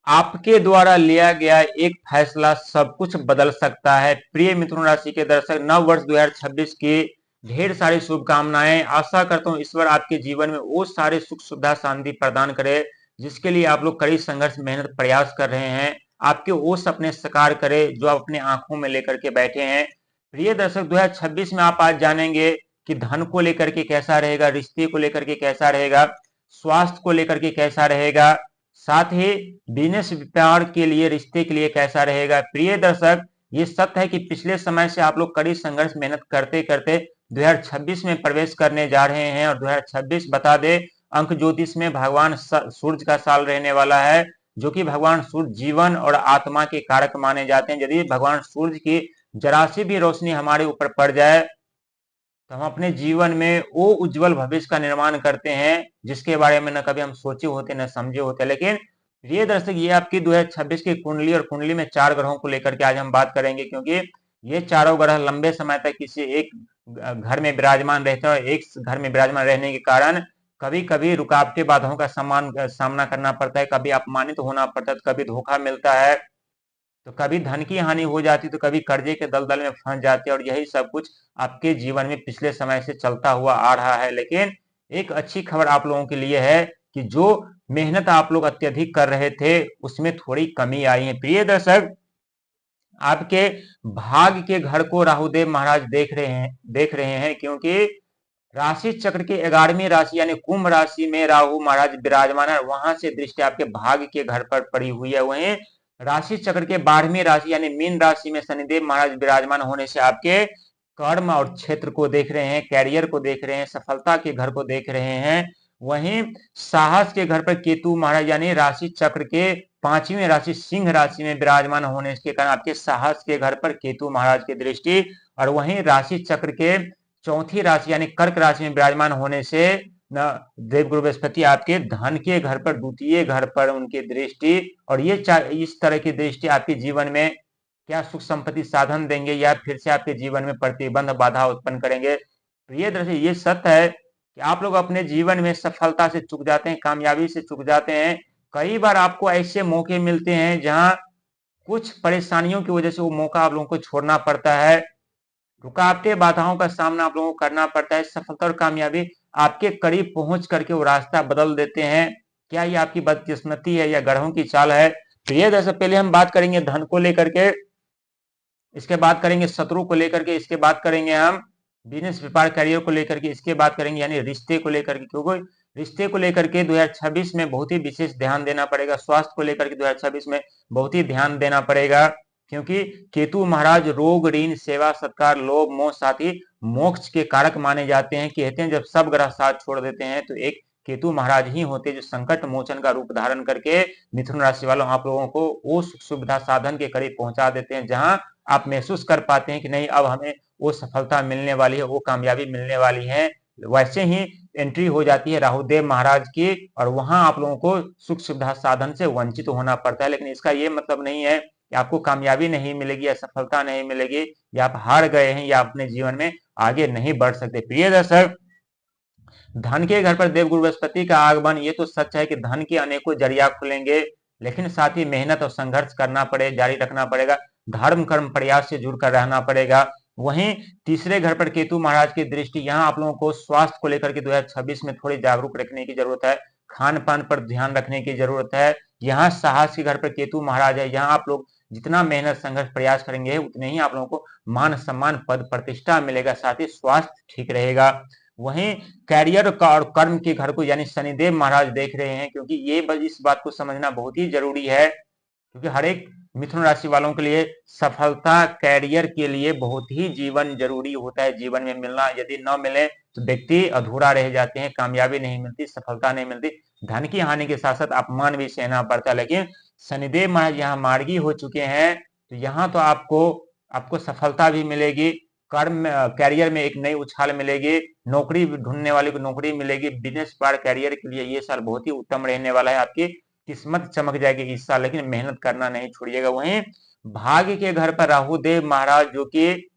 आपके द्वारा लिया गया एक फैसला सब कुछ बदल सकता है। प्रिय मिथुन राशि के दर्शक, नव वर्ष 2026 की ढेर सारी शुभकामनाएं। आशा करता हूं ईश्वर आपके जीवन में वो सारे सुख सुविधा शांति प्रदान करे जिसके लिए आप लोग कड़ी संघर्ष मेहनत प्रयास कर रहे हैं। आपके वो सपने साकार करे जो आप अपने आंखों में लेकर के बैठे हैं। प्रिय दर्शक, 2026 में आप आज जानेंगे कि धन को लेकर के कैसा रहेगा, रिश्ते को लेकर के कैसा रहेगा, स्वास्थ्य को लेकर के कैसा रहेगा, साथ ही बिजनेस व्यापार के लिए, रिश्ते के लिए कैसा रहेगा। प्रिय दर्शक, ये सत्य है कि पिछले समय से आप लोग कड़ी संघर्ष मेहनत करते करते 2026 में प्रवेश करने जा रहे हैं। और 2026 बता दे, अंक ज्योतिष में भगवान सूर्य का साल रहने वाला है, जो कि भगवान सूर्य जीवन और आत्मा के कारक माने जाते हैं। यदि भगवान सूर्य की जरा सी भी रोशनी हमारे ऊपर पड़ जाए तो हम अपने जीवन में वो उज्जवल भविष्य का निर्माण करते हैं जिसके बारे में न कभी हम सोचे होते न समझे होते। लेकिन प्रिय दर्शक, ये आपकी 2026 की कुंडली, और कुंडली में 4 ग्रहों को लेकर के आज हम बात करेंगे, क्योंकि ये चारों ग्रह लंबे समय तक किसी एक घर में विराजमान रहते हैं और एक घर में विराजमान रहने के कारण कभी कभी रुकावटें बाधाओं का सामना करना पड़ता है, कभी अपमानित होना पड़ता है, कभी धोखा मिलता है, तो कभी धन की हानि हो जाती, तो कभी कर्जे के दलदल में फंस जाते हैं। और यही सब कुछ आपके जीवन में पिछले समय से चलता हुआ आ रहा है। लेकिन एक अच्छी खबर आप लोगों के लिए है कि जो मेहनत आप लोग अत्यधिक कर रहे थे उसमें थोड़ी कमी आई है। प्रिय दर्शक, आपके भाग्य के घर को राहुदेव महाराज देख रहे हैं, क्योंकि राशि चक्र के 11वीं राशि यानी कुंभ राशि में राहु महाराज विराजमान है। वहां से दृष्टि आपके भाग्य के घर पर पड़ी हुई है। वहीं राशि चक्र के 12वीं राशि यानी मीन राशि में शनिदेव महाराज विराजमान होने से आपके कर्म और क्षेत्र को देख रहे हैं, कैरियर को देख रहे हैं, सफलता के घर को देख रहे हैं। वहीं साहस के घर पर केतु महाराज यानी राशि चक्र के 5वीं राशि सिंह राशि में विराजमान होने के कारण आपके साहस के घर पर केतु महाराज की दृष्टि, और वहीं राशि चक्र के 4थी राशि यानी कर्क राशि में विराजमान होने से देव गुरु बृहस्पति आपके धन के घर पर, द्वितीय घर पर उनकी दृष्टि, और ये इस तरह की दृष्टि आपके जीवन में क्या सुख संपत्ति साधन देंगे या फिर से आपके जीवन में प्रतिबंध बाधा उत्पन्न करेंगे। प्रिय दर्शक, ये सत्य है कि आप लोग अपने जीवन में सफलता से चूक जाते हैं, कामयाबी से चूक जाते हैं। कई बार आपको ऐसे मौके मिलते हैं जहां कुछ परेशानियों की वजह से वो मौका आप लोगों को छोड़ना पड़ता है, रुकावटें बाधाओं का सामना आप लोगों को करना पड़ता है। सफलता और कामयाबी आपके करीब पहुंच करके वो रास्ता बदल देते हैं। क्या ये आपकी बदकिस्मती है या ग्रहों की चाल है? प्रिय दर्शक, पहले हम बात करेंगे धन को लेकर के, इसके बाद करेंगे शत्रु को लेकर के, इसके बाद करेंगे हम बिजनेस व्यापार करियर को लेकर के, इसके बाद करेंगे यानी रिश्ते को लेकर के, क्योंकि रिश्ते को लेकर के 2026 में बहुत ही विशेष ध्यान देना पड़ेगा। स्वास्थ्य को लेकर के 2026 में बहुत ही ध्यान देना पड़ेगा, क्योंकि केतु महाराज रोग, ऋण, सेवा, सत्कार, लोभ, मोह, साथ ही मोक्ष के कारक माने जाते हैं। कहते हैं जब सब ग्रह साथ छोड़ देते हैं तो एक केतु महाराज ही होते हैं जो संकट मोचन का रूप धारण करके मिथुन राशि वालों आप लोगों को वो सुविधा साधन के करीब पहुंचा देते हैं जहां आप महसूस कर पाते हैं कि नहीं, अब हमें वो सफलता मिलने वाली है, वो कामयाबी मिलने वाली है। वैसे ही एंट्री हो जाती है राहुदेव महाराज की, और वहां आप लोगों को सुख सुविधा साधन से वंचित होना पड़ता है। लेकिन इसका ये मतलब नहीं है कि आपको कामयाबी नहीं मिलेगी या सफलता नहीं मिलेगी या आप हार गए हैं या अपने जीवन में आगे नहीं बढ़ सकते। प्रिय दर्शक, धन के घर पर देवगुरु बृहस्पति का आगमन, ये तो सच है कि धन के अनेकों जरिया खुलेंगे, लेकिन साथ ही मेहनत और संघर्ष करना पड़ेगा, जारी रखना पड़ेगा, धर्म कर्म प्रयास से जुड़कर रहना पड़ेगा। वहीं तीसरे घर पर केतु महाराज की दृष्टि, यहाँ आप लोगों को स्वास्थ्य को लेकर के 2026 में थोड़ी जागरूक रखने की जरूरत है, खान पान पर ध्यान रखने की जरूरत है। यहाँ साहस के घर पर केतु महाराज है, यहाँ आप लोग जितना मेहनत संघर्ष प्रयास करेंगे उतने ही आप लोगों को मान सम्मान पद प्रतिष्ठा मिलेगा, साथ ही स्वास्थ्य ठीक रहेगा। वहीं कैरियर का और कर्म के घर को यानी शनिदेव महाराज देख रहे हैं, क्योंकि ये इस बात को समझना बहुत ही जरूरी है, क्योंकि हर एक मिथुन राशि वालों के लिए सफलता कैरियर के लिए बहुत ही जीवन जरूरी होता है। जीवन में मिलना, यदि न मिले तो व्यक्ति अधूरा रह जाते हैं, कामयाबी नहीं मिलती, सफलता नहीं मिलती, धन की हानि के साथ साथ अपमान भी सहना पड़ता है। लेकिन शनिदेव महाराज यहाँ मार्गी हो चुके हैं, तो यहाँ तो आपको सफलता भी मिलेगी, कर्म कैरियर में एक नई उछाल मिलेगी, नौकरी ढूंढने वाले को नौकरी मिलेगी, बिजनेस पार कैरियर के लिए ये साल बहुत ही उत्तम रहने वाला है। आपकी किस्मत चमक जाएगी इस साल, लेकिन मेहनत करना नहीं छोड़िएगा। वहीं भाग्य के घर पर राहुदेव महाराज, जो कि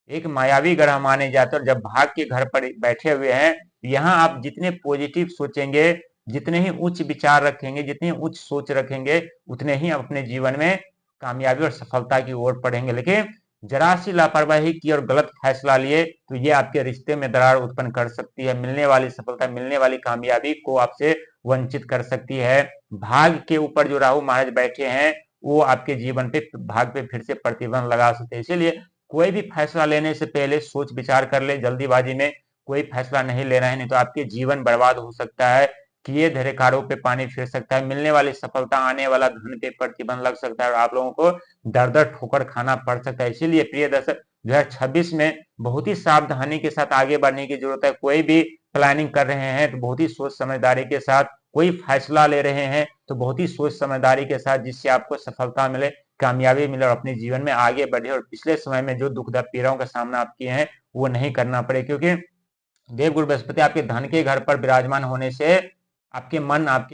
एक मायावी ग्रह माने जाते हैं, और जब भाग्य के घर पर बैठे हुए हैं, यहाँ आप जितने पॉजिटिव सोचेंगे जितने ही उच्च विचार रखेंगे, जितनी उच्च सोच रखेंगे, उतने ही आप अपने जीवन में कामयाबी और सफलता की ओर बढ़ेंगे। लेकिन जरा सी लापरवाही की और गलत फैसला लिए तो ये आपके रिश्ते में दरार उत्पन्न कर सकती है, मिलने वाली सफलता, मिलने वाली कामयाबी को आपसे वंचित कर सकती है। भाग के ऊपर जो राहु महाराज बैठे हैं वो आपके जीवन पे, भाग पे फिर से प्रतिबंध लगा सकते हैं। इसीलिए कोई भी फैसला लेने से पहले सोच विचार कर ले, जल्दीबाजी में कोई फैसला नहीं लेना है, नहीं तो आपके जीवन बर्बाद हो सकता है, किए धरे कार्यों पे पानी फिर सकता है, मिलने वाली सफलता, आने वाला धन पे प्रतिबंध लग सकता है और आप लोगों को दर दर ठोकर खाना पड़ सकता है। इसीलिए प्रिय दर्शक 2026 में बहुत ही सावधानी के साथ आगे बढ़ने की जरूरत है। कोई भी प्लानिंग कर रहे हैं तो बहुत ही सोच समझदारी के साथ, कोई फैसला ले रहे हैं तो बहुत ही सोच समझदारी के साथ, जिससे आपको सफलता मिले, कामयाबी मिले और अपने जीवन में आगे बढ़े और पिछले समय में जो दुखद पीड़ाओं का सामना आप किए हैं वो नहीं करना पड़े। क्योंकि देवगुरु बृहस्पति आपके धन के घर पर विराजमान होने से आपके मन, आपके